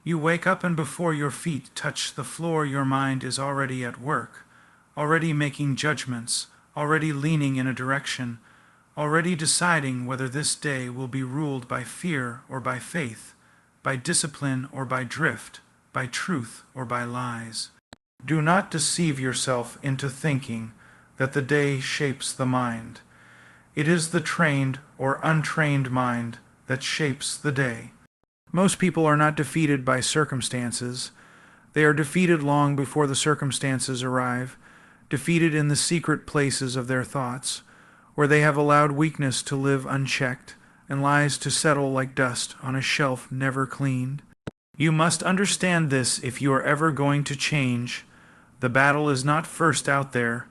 You wake up and before your feet touch the floor your mind is already at work, already making judgments, already leaning in a direction, already deciding whether this day will be ruled by fear or by faith, by discipline or by drift, by truth or by lies. Do not deceive yourself into thinking that the day shapes the mind. It is the trained or untrained mind that shapes the day. Most people are not defeated by circumstances. They are defeated long before the circumstances arrive, defeated in the secret places of their thoughts, where they have allowed weakness to live unchecked and lies to settle like dust on a shelf never cleaned. You must understand this if you are ever going to change. The battle is not first out there.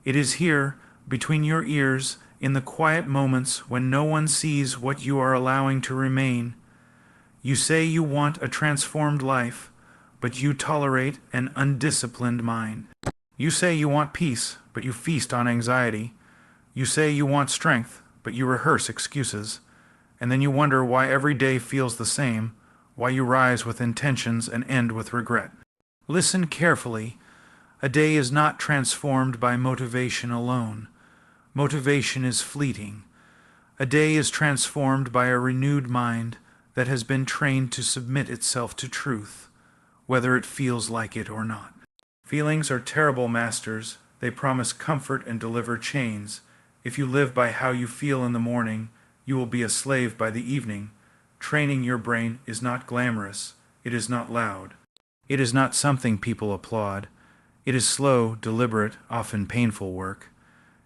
It is here, between your ears, in the quiet moments when no one sees what you are allowing to remain. You say you want a transformed life, but you tolerate an undisciplined mind. You say you want peace, but you feast on anxiety. You say you want strength, but you rehearse excuses. And then you wonder why every day feels the same, why you rise with intentions and end with regret. Listen carefully. A day is not transformed by motivation alone. Motivation is fleeting. A day is transformed by a renewed mind that has been trained to submit itself to truth, whether it feels like it or not. Feelings are terrible masters. They promise comfort and deliver chains. If you live by how you feel in the morning, you will be a slave by the evening. Training your brain is not glamorous. It is not loud. It is not something people applaud. It is slow, deliberate, often painful work.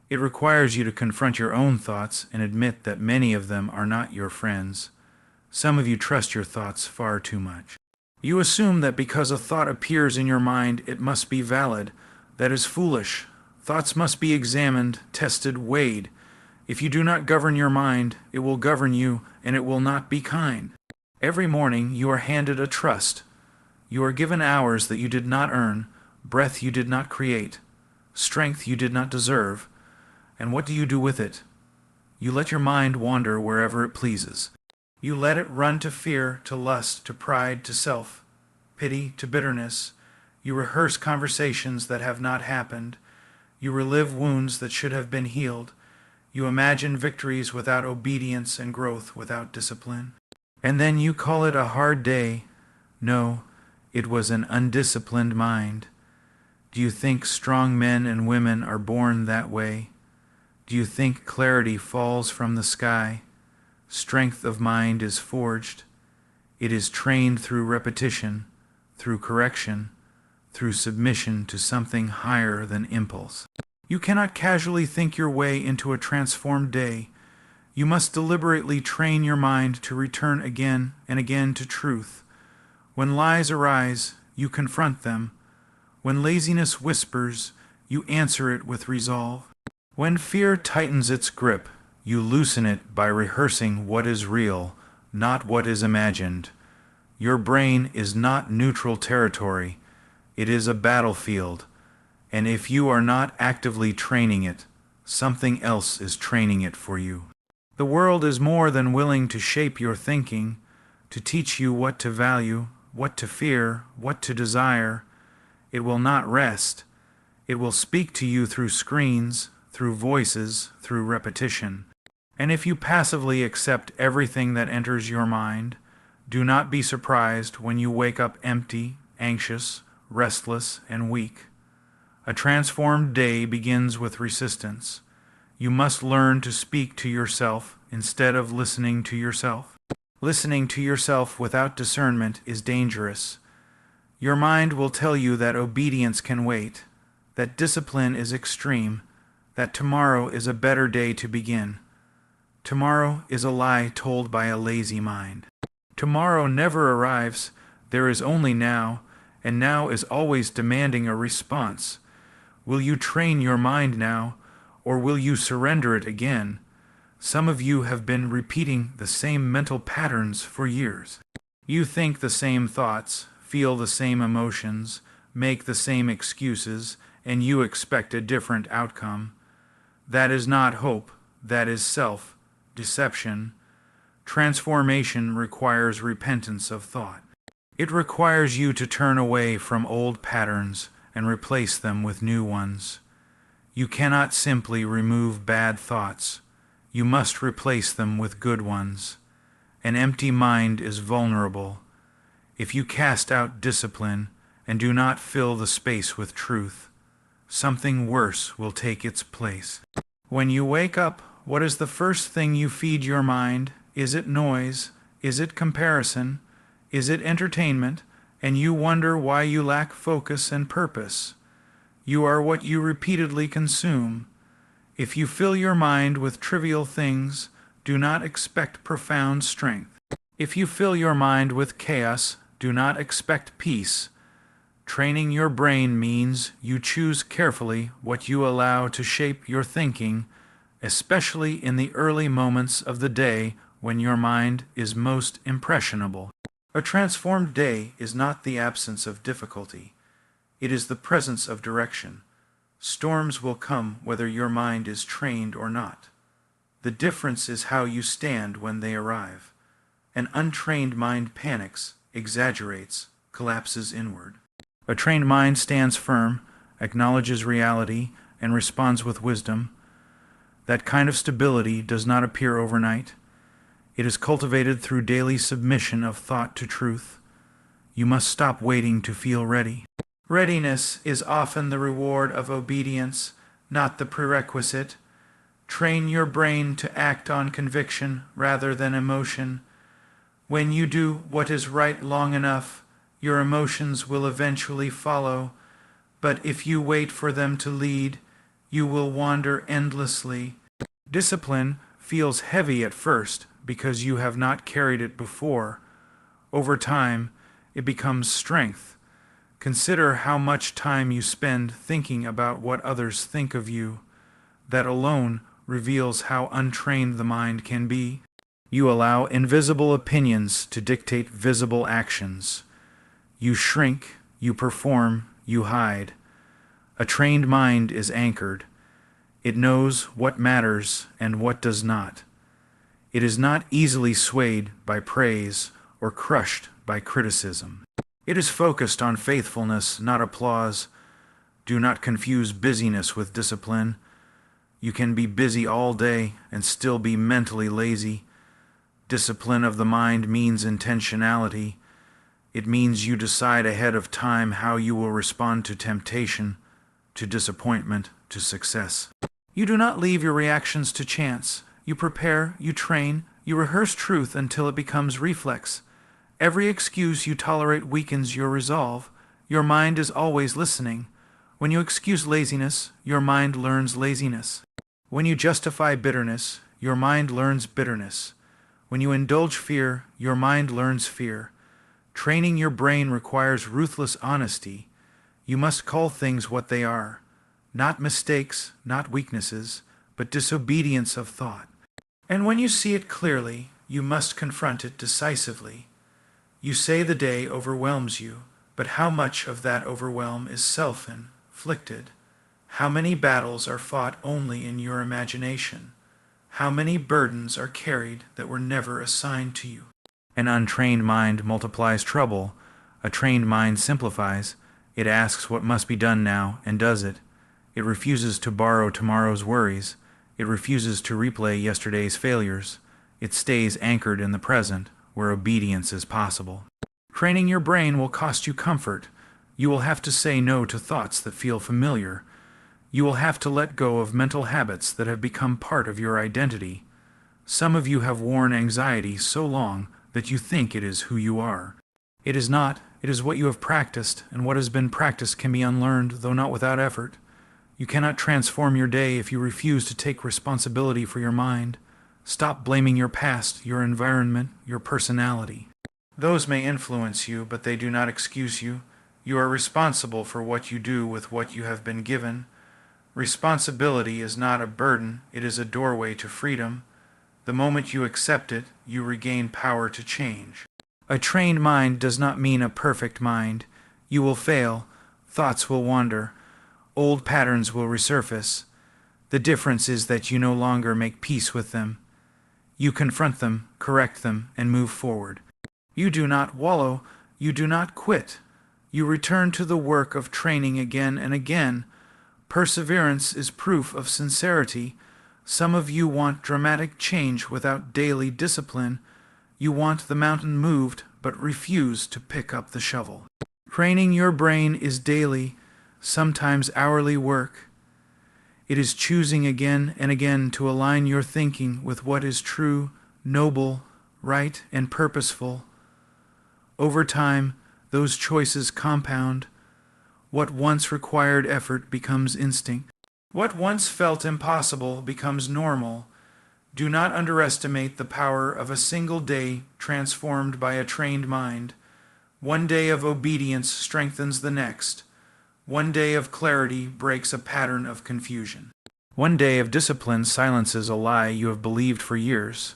It requires you to confront your own thoughts and admit that many of them are not your friends. Some of you trust your thoughts far too much. You assume that because a thought appears in your mind, it must be valid. That is foolish. Thoughts must be examined, tested, weighed. If you do not govern your mind, it will govern you, and it will not be kind. Every morning you are handed a trust. You are given hours that you did not earn, breath you did not create, strength you did not deserve. And what do you do with it? You let your mind wander wherever it pleases. You let it run to fear, to lust, to pride, to self, pity, to bitterness. You rehearse conversations that have not happened. You relive wounds that should have been healed. You imagine victories without obedience and growth without discipline. And then you call it a hard day. No, it was an undisciplined mind. Do you think strong men and women are born that way? Do you think clarity falls from the sky? Strength of mind is forged. It is trained through repetition, through correction, through submission to something higher than impulse. You cannot casually think your way into a transformed day. You must deliberately train your mind to return again and again to truth. When lies arise, you confront them. When laziness whispers, you answer it with resolve. When fear tightens its grip, you loosen it by rehearsing what is real, not what is imagined. Your brain is not neutral territory. It is a battlefield. And if you are not actively training it, something else is training it for you. The world is more than willing to shape your thinking, to teach you what to value, what to fear, what to desire. It will not rest. It will speak to you through screens, through voices, through repetition. And if you passively accept everything that enters your mind, do not be surprised when you wake up empty, anxious, restless, and weak. A transformed day begins with resistance. You must learn to speak to yourself instead of listening to yourself. Listening to yourself without discernment is dangerous. Your mind will tell you that obedience can wait, that discipline is extreme, that tomorrow is a better day to begin. Tomorrow is a lie told by a lazy mind. Tomorrow never arrives. There is only now, and now is always demanding a response. Will you train your mind now, or will you surrender it again? Some of you have been repeating the same mental patterns for years. You think the same thoughts, feel the same emotions, make the same excuses, and you expect a different outcome. That is not hope. That is self-deception. Transformation requires repentance of thought. It requires you to turn away from old patterns and replace them with new ones. You cannot simply remove bad thoughts. You must replace them with good ones. An empty mind is vulnerable. If you cast out discipline and do not fill the space with truth, something worse will take its place. When you wake up, what is the first thing you feed your mind? Is it noise? Is it comparison? Is it entertainment? And you wonder why you lack focus and purpose. You are what you repeatedly consume. If you fill your mind with trivial things, do not expect profound strength. If you fill your mind with chaos, do not expect peace. Training your brain means you choose carefully what you allow to shape your thinking, especially in the early moments of the day when your mind is most impressionable. A transformed day is not the absence of difficulty. It is the presence of direction. Storms will come whether your mind is trained or not. The difference is how you stand when they arrive. An untrained mind panics, exaggerates, collapses inward. A trained mind stands firm, acknowledges reality, and responds with wisdom. That kind of stability does not appear overnight. It is cultivated through daily submission of thought to truth. You must stop waiting to feel ready. Readiness is often the reward of obedience, not the prerequisite. Train your brain to act on conviction rather than emotion. When you do what is right long enough, your emotions will eventually follow, but if you wait for them to lead, you will wander endlessly. Discipline feels heavy at first because you have not carried it before. Over time, it becomes strength. Consider how much time you spend thinking about what others think of you. That alone reveals how untrained the mind can be. You allow invisible opinions to dictate visible actions. You shrink, you perform, you hide. A trained mind is anchored. It knows what matters and what does not. It is not easily swayed by praise or crushed by criticism. It is focused on faithfulness, not applause. Do not confuse busyness with discipline. You can be busy all day and still be mentally lazy. Discipline of the mind means intentionality. It means you decide ahead of time how you will respond to temptation, to disappointment, to success. You do not leave your reactions to chance. You prepare, you train, you rehearse truth until it becomes reflex. Every excuse you tolerate weakens your resolve. Your mind is always listening. When you excuse laziness, your mind learns laziness. When you justify bitterness, your mind learns bitterness. When you indulge fear, your mind learns fear. Training your brain requires ruthless honesty. You must call things what they are. Not mistakes, not weaknesses, but disobedience of thought. And when you see it clearly, you must confront it decisively. You say the day overwhelms you, but how much of that overwhelm is self-inflicted? How many battles are fought only in your imagination? How many burdens are carried that were never assigned to you? An untrained mind multiplies trouble. A trained mind simplifies. It asks what must be done now and does it. It refuses to borrow tomorrow's worries. It refuses to replay yesterday's failures. It stays anchored in the present, where obedience is possible. Training your brain will cost you comfort. You will have to say no to thoughts that feel familiar. You will have to let go of mental habits that have become part of your identity. Some of you have worn anxiety so long that you think it is who you are. It is not. It is what you have practiced, and what has been practiced can be unlearned, though not without effort. You cannot transform your day if you refuse to take responsibility for your mind. Stop blaming your past, your environment, your personality. Those may influence you, but they do not excuse you. You are responsible for what you do with what you have been given. Responsibility is not a burden, it is a doorway to freedom. The moment you accept it, you regain power to change. A trained mind does not mean a perfect mind. You will fail. Thoughts will wander. Old patterns will resurface. The difference is that you no longer make peace with them. You confront them, correct them, and move forward. You do not wallow. You do not quit. You return to the work of training again and again. Perseverance is proof of sincerity. Some of you want dramatic change without daily discipline. You want the mountain moved, but refuse to pick up the shovel. Training your brain is daily, sometimes hourly work. It is choosing again and again to align your thinking with what is true, noble, right, and purposeful. Over time, those choices compound. What once required effort becomes instinct. What once felt impossible becomes normal. Do not underestimate the power of a single day transformed by a trained mind. One day of obedience strengthens the next. One day of clarity breaks a pattern of confusion. One day of discipline silences a lie you have believed for years.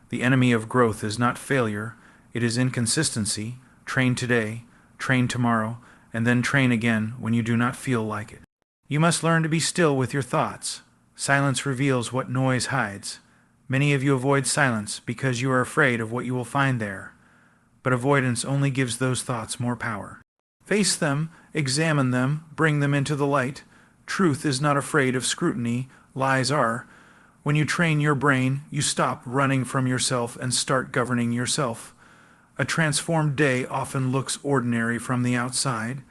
The enemy of growth is not failure, it is inconsistency. Train today, train tomorrow, and then train again when you do not feel like it. You must learn to be still with your thoughts. Silence reveals what noise hides. Many of you avoid silence because you are afraid of what you will find there. But avoidance only gives those thoughts more power. Face them, examine them, bring them into the light. Truth is not afraid of scrutiny, lies are. When you train your brain, you stop running from yourself and start governing yourself. A transformed day often looks ordinary from the outside.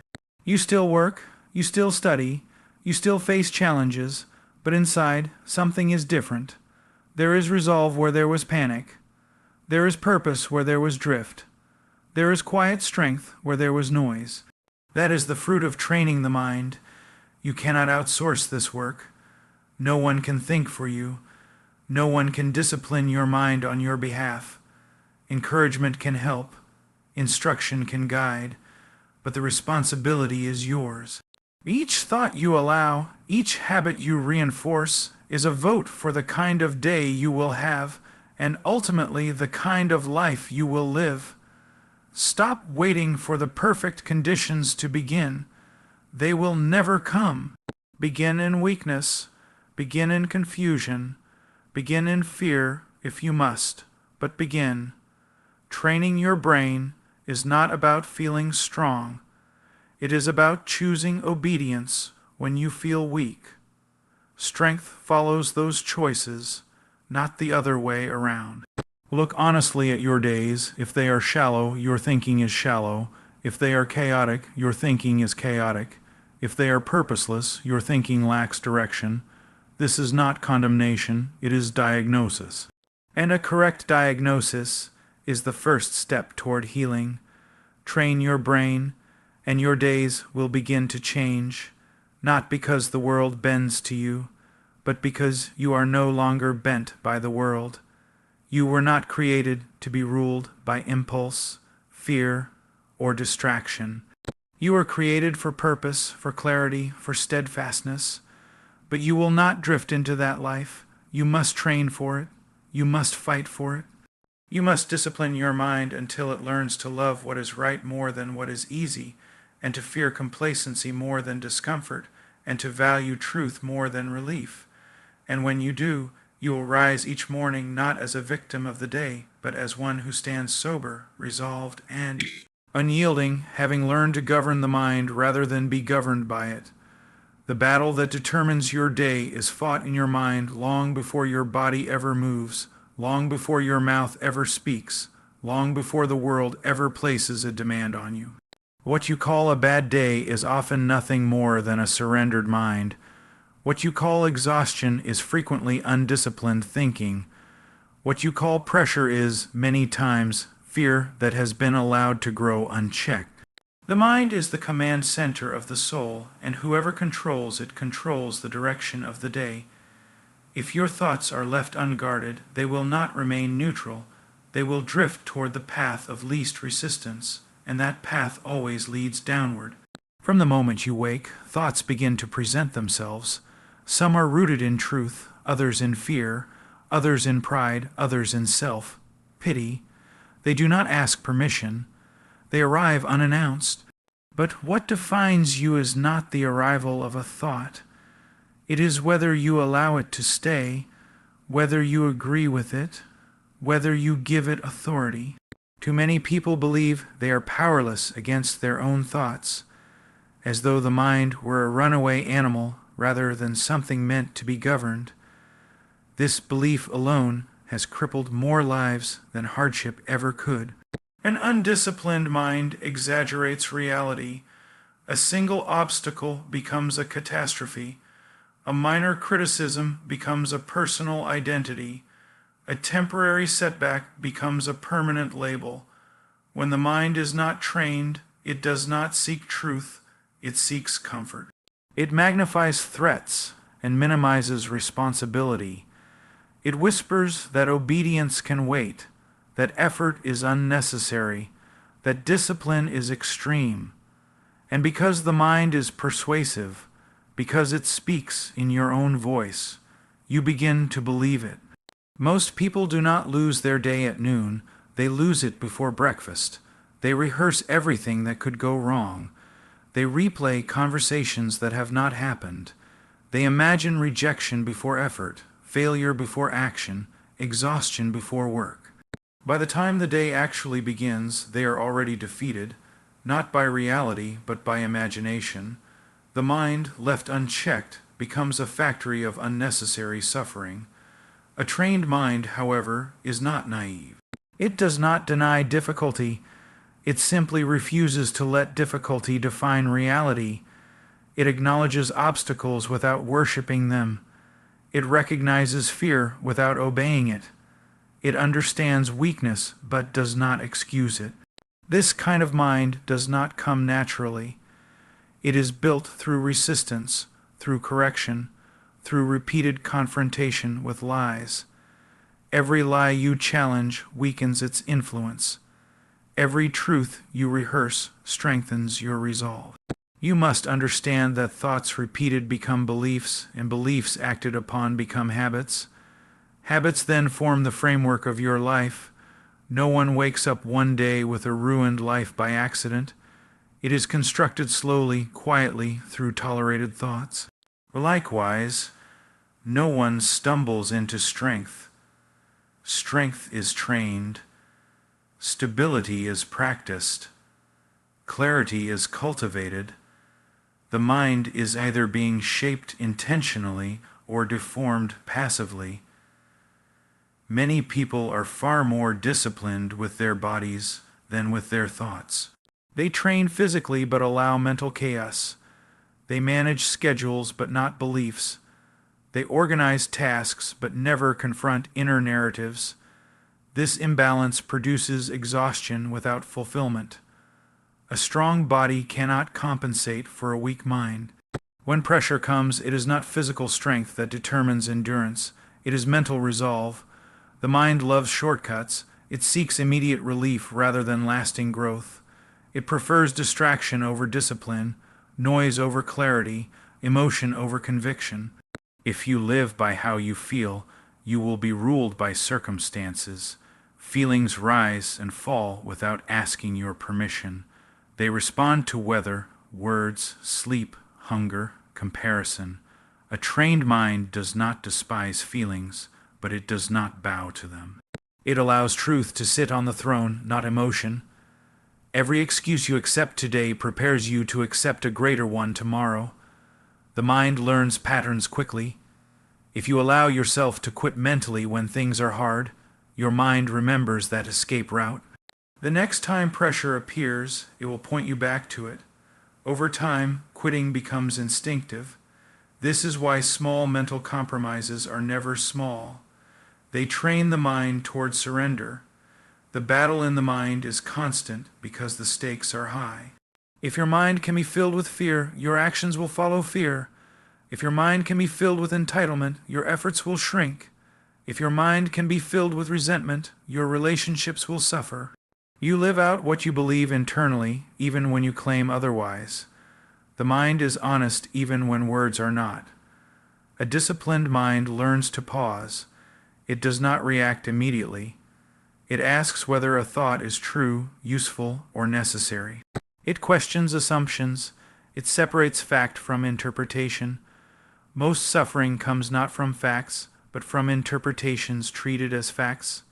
You still work, you still study, you still face challenges, but inside, something is different. There is resolve where there was panic. There is purpose where there was drift. There is quiet strength where there was noise. That is the fruit of training the mind. You cannot outsource this work. No one can think for you. No one can discipline your mind on your behalf. Encouragement can help. Instruction can guide. But the responsibility is yours. Each thought you allow, each habit you reinforce, is a vote for the kind of day you will have, and ultimately the kind of life you will live. Stop waiting for the perfect conditions to begin. They will never come. Begin in weakness, begin in confusion, begin in fear if you must, but begin. Training your brain is not about feeling strong. It is about choosing obedience when you feel weak. Strength follows those choices, not the other way around. Look honestly at your days. If they are shallow, your thinking is shallow. If they are chaotic, your thinking is chaotic. If they are purposeless, your thinking lacks direction. This is not condemnation, it is diagnosis. And a correct diagnosis is the first step toward healing. Train your brain, and your days will begin to change, not because the world bends to you, but because you are no longer bent by the world. You were not created to be ruled by impulse, fear, or distraction. You were created for purpose, for clarity, for steadfastness. But you will not drift into that life. You must train for it. You must fight for it. You must discipline your mind until it learns to love what is right more than what is easy, and to fear complacency more than discomfort, and to value truth more than relief. And when you do, you will rise each morning not as a victim of the day, but as one who stands sober, resolved, and unyielding, having learned to govern the mind rather than be governed by it. The battle that determines your day is fought in your mind long before your body ever moves, long before your mouth ever speaks, long before the world ever places a demand on you. What you call a bad day is often nothing more than a surrendered mind. What you call exhaustion is frequently undisciplined thinking. What you call pressure is, many times, fear that has been allowed to grow unchecked. The mind is the command center of the soul, and whoever controls it controls the direction of the day. If your thoughts are left unguarded, they will not remain neutral. They will drift toward the path of least resistance, and that path always leads downward. From the moment you wake, thoughts begin to present themselves. Some are rooted in truth, others in fear, others in pride, others in self, pity. They do not ask permission. They arrive unannounced. But what defines you is not the arrival of a thought. It is whether you allow it to stay, whether you agree with it, whether you give it authority. Too many people believe they are powerless against their own thoughts, as though the mind were a runaway animal rather than something meant to be governed. This belief alone has crippled more lives than hardship ever could. An undisciplined mind exaggerates reality. A single obstacle becomes a catastrophe. A minor criticism becomes a personal identity. A temporary setback becomes a permanent label. When the mind is not trained, it does not seek truth, it seeks comfort. It magnifies threats and minimizes responsibility. It whispers that obedience can wait, that effort is unnecessary, that discipline is extreme. And because the mind is persuasive, because it speaks in your own voice, you begin to believe it. Most people do not lose their day at noon, they lose it before breakfast. They rehearse everything that could go wrong. They replay conversations that have not happened. They imagine rejection before effort, failure before action, exhaustion before work. By the time the day actually begins, they are already defeated, not by reality, but by imagination. The mind, left unchecked, becomes a factory of unnecessary suffering. A trained mind, however, is not naive. It does not deny difficulty. It simply refuses to let difficulty define reality. It acknowledges obstacles without worshiping them. It recognizes fear without obeying it. It understands weakness but does not excuse it. This kind of mind does not come naturally. It is built through resistance, through correction, through repeated confrontation with lies. Every lie you challenge weakens its influence. Every truth you rehearse strengthens your resolve. You must understand that thoughts repeated become beliefs, and beliefs acted upon become habits. Habits then form the framework of your life. No one wakes up one day with a ruined life by accident. It is constructed slowly, quietly, through tolerated thoughts. Likewise, no one stumbles into strength. Strength is trained. Stability is practiced. Clarity is cultivated. The mind is either being shaped intentionally or deformed passively. Many people are far more disciplined with their bodies than with their thoughts. They train physically but allow mental chaos. They manage schedules but not beliefs. They organize tasks but never confront inner narratives. This imbalance produces exhaustion without fulfillment. A strong body cannot compensate for a weak mind. When pressure comes, it is not physical strength that determines endurance. It is mental resolve. The mind loves shortcuts. It seeks immediate relief rather than lasting growth. It prefers distraction over discipline, noise over clarity, emotion over conviction. If you live by how you feel, you will be ruled by circumstances. Feelings rise and fall without asking your permission. They respond to weather, words, sleep, hunger, comparison. A trained mind does not despise feelings, but it does not bow to them. It allows truth to sit on the throne, not emotion. Every excuse you accept today prepares you to accept a greater one tomorrow. The mind learns patterns quickly. If you allow yourself to quit mentally when things are hard, your mind remembers that escape route. The next time pressure appears, it will point you back to it. Over time, quitting becomes instinctive. This is why small mental compromises are never small. They train the mind toward surrender. The battle in the mind is constant because the stakes are high. If your mind can be filled with fear, your actions will follow fear. If your mind can be filled with entitlement, your efforts will shrink. If your mind can be filled with resentment, your relationships will suffer. You live out what you believe internally, even when you claim otherwise. The mind is honest even when words are not. A disciplined mind learns to pause. It does not react immediately. It asks whether a thought is true, useful, or necessary. It questions assumptions. It separates fact from interpretation. Most suffering comes not from facts, but from interpretations treated as facts.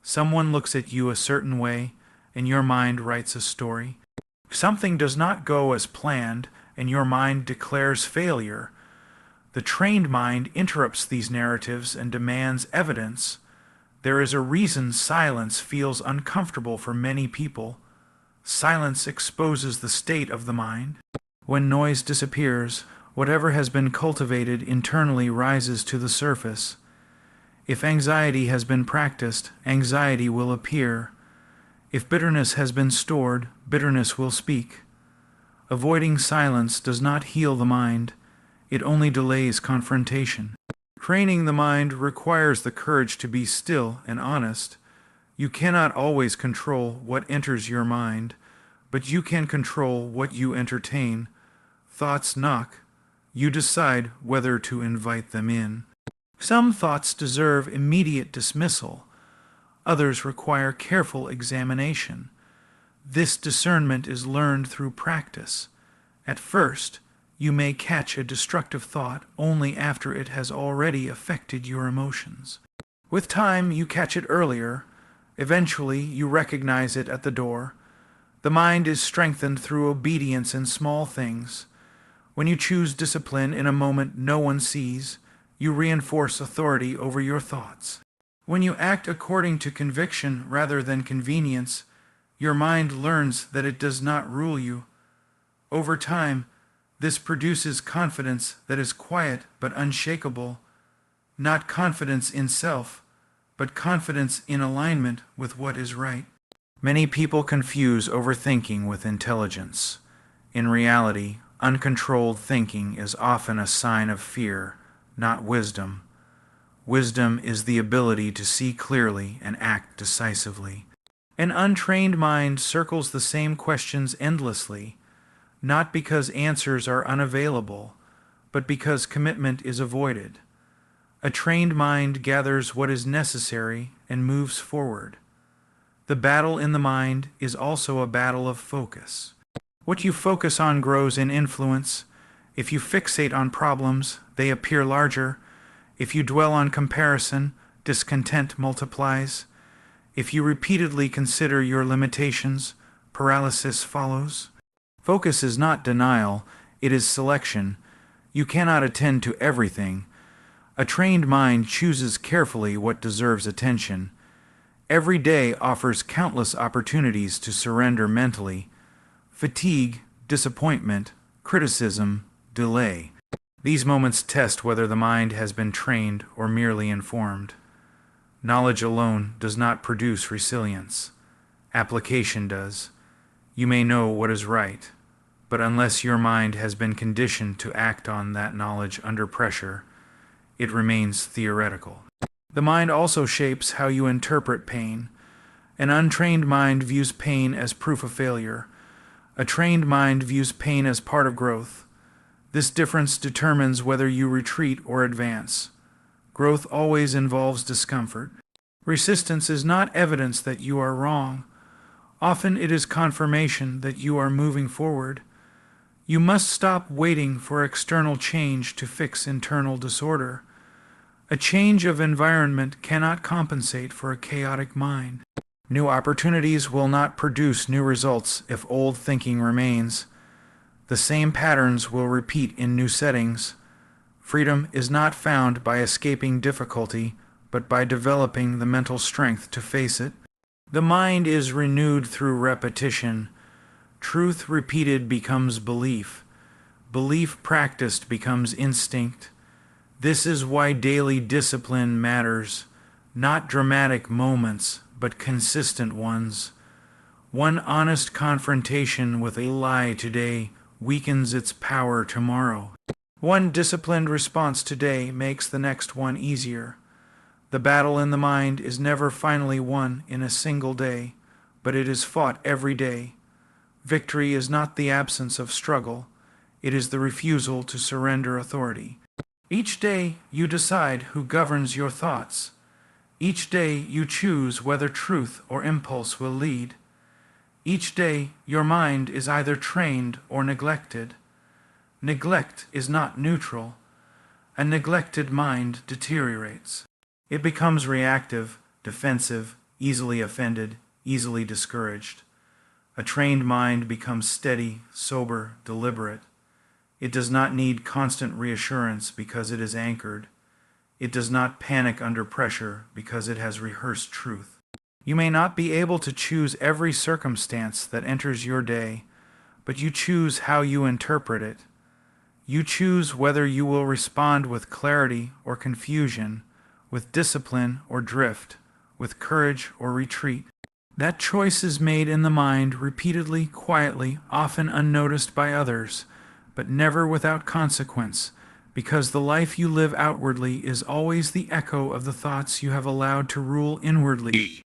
Someone looks at you a certain way, and your mind writes a story. Something does not go as planned, and your mind declares failure. The trained mind interrupts these narratives and demands evidence. There is a reason silence feels uncomfortable for many people. Silence exposes the state of the mind. When noise disappears, whatever has been cultivated internally rises to the surface. If anxiety has been practiced, anxiety will appear. If bitterness has been stored, bitterness will speak. Avoiding silence does not heal the mind. It only delays confrontation. Training the mind requires the courage to be still and honest. You cannot always control what enters your mind, but you can control what you entertain. Thoughts knock. You decide whether to invite them in. Some thoughts deserve immediate dismissal. Others require careful examination. This discernment is learned through practice. At first, you may catch a destructive thought only after it has already affected your emotions. With time, you catch it earlier. Eventually, you recognize it at the door. The mind is strengthened through obedience in small things. When you choose discipline in a moment no one sees, you reinforce authority over your thoughts. When you act according to conviction rather than convenience, your mind learns that it does not rule you. Over time, this produces confidence that is quiet but unshakable, not confidence in self, but confidence in alignment with what is right. Many people confuse overthinking with intelligence. In reality, uncontrolled thinking is often a sign of fear, not wisdom. Wisdom is the ability to see clearly and act decisively. An untrained mind circles the same questions endlessly, not because answers are unavailable, but because commitment is avoided. A trained mind gathers what is necessary and moves forward. The battle in the mind is also a battle of focus. What you focus on grows in influence. If you fixate on problems, they appear larger. If you dwell on comparison, discontent multiplies. If you repeatedly consider your limitations, paralysis follows. Focus is not denial, it is selection. You cannot attend to everything. A trained mind chooses carefully what deserves attention. Every day offers countless opportunities to surrender mentally. Fatigue, disappointment, criticism, delay. These moments test whether the mind has been trained or merely informed. Knowledge alone does not produce resilience. Application does. You may know what is right, but unless your mind has been conditioned to act on that knowledge under pressure, it remains theoretical. The mind also shapes how you interpret pain. An untrained mind views pain as proof of failure. A trained mind views pain as part of growth. This difference determines whether you retreat or advance. Growth always involves discomfort. Resistance is not evidence that you are wrong. Often it is confirmation that you are moving forward. You must stop waiting for external change to fix internal disorder. A change of environment cannot compensate for a chaotic mind. New opportunities will not produce new results if old thinking remains. The same patterns will repeat in new settings. Freedom is not found by escaping difficulty, but by developing the mental strength to face it. The mind is renewed through repetition. Truth repeated becomes belief. Belief practiced becomes instinct. This is why daily discipline matters. Not dramatic moments, but consistent ones. One honest confrontation with a lie today weakens its power tomorrow. One disciplined response today makes the next one easier. The battle in the mind is never finally won in a single day, but it is fought every day. Victory is not the absence of struggle, it is the refusal to surrender authority. Each day you decide who governs your thoughts. Each day you choose whether truth or impulse will lead. Each day your mind is either trained or neglected. Neglect is not neutral. A neglected mind deteriorates. It becomes reactive, defensive, easily offended, easily discouraged. A trained mind becomes steady, sober, deliberate. It does not need constant reassurance because it is anchored. It does not panic under pressure because it has rehearsed truth. You may not be able to choose every circumstance that enters your day, but you choose how you interpret it. You choose whether you will respond with clarity or confusion, with discipline or drift, with courage or retreat. That choice is made in the mind repeatedly, quietly, often unnoticed by others, but never without consequence, because the life you live outwardly is always the echo of the thoughts you have allowed to rule inwardly.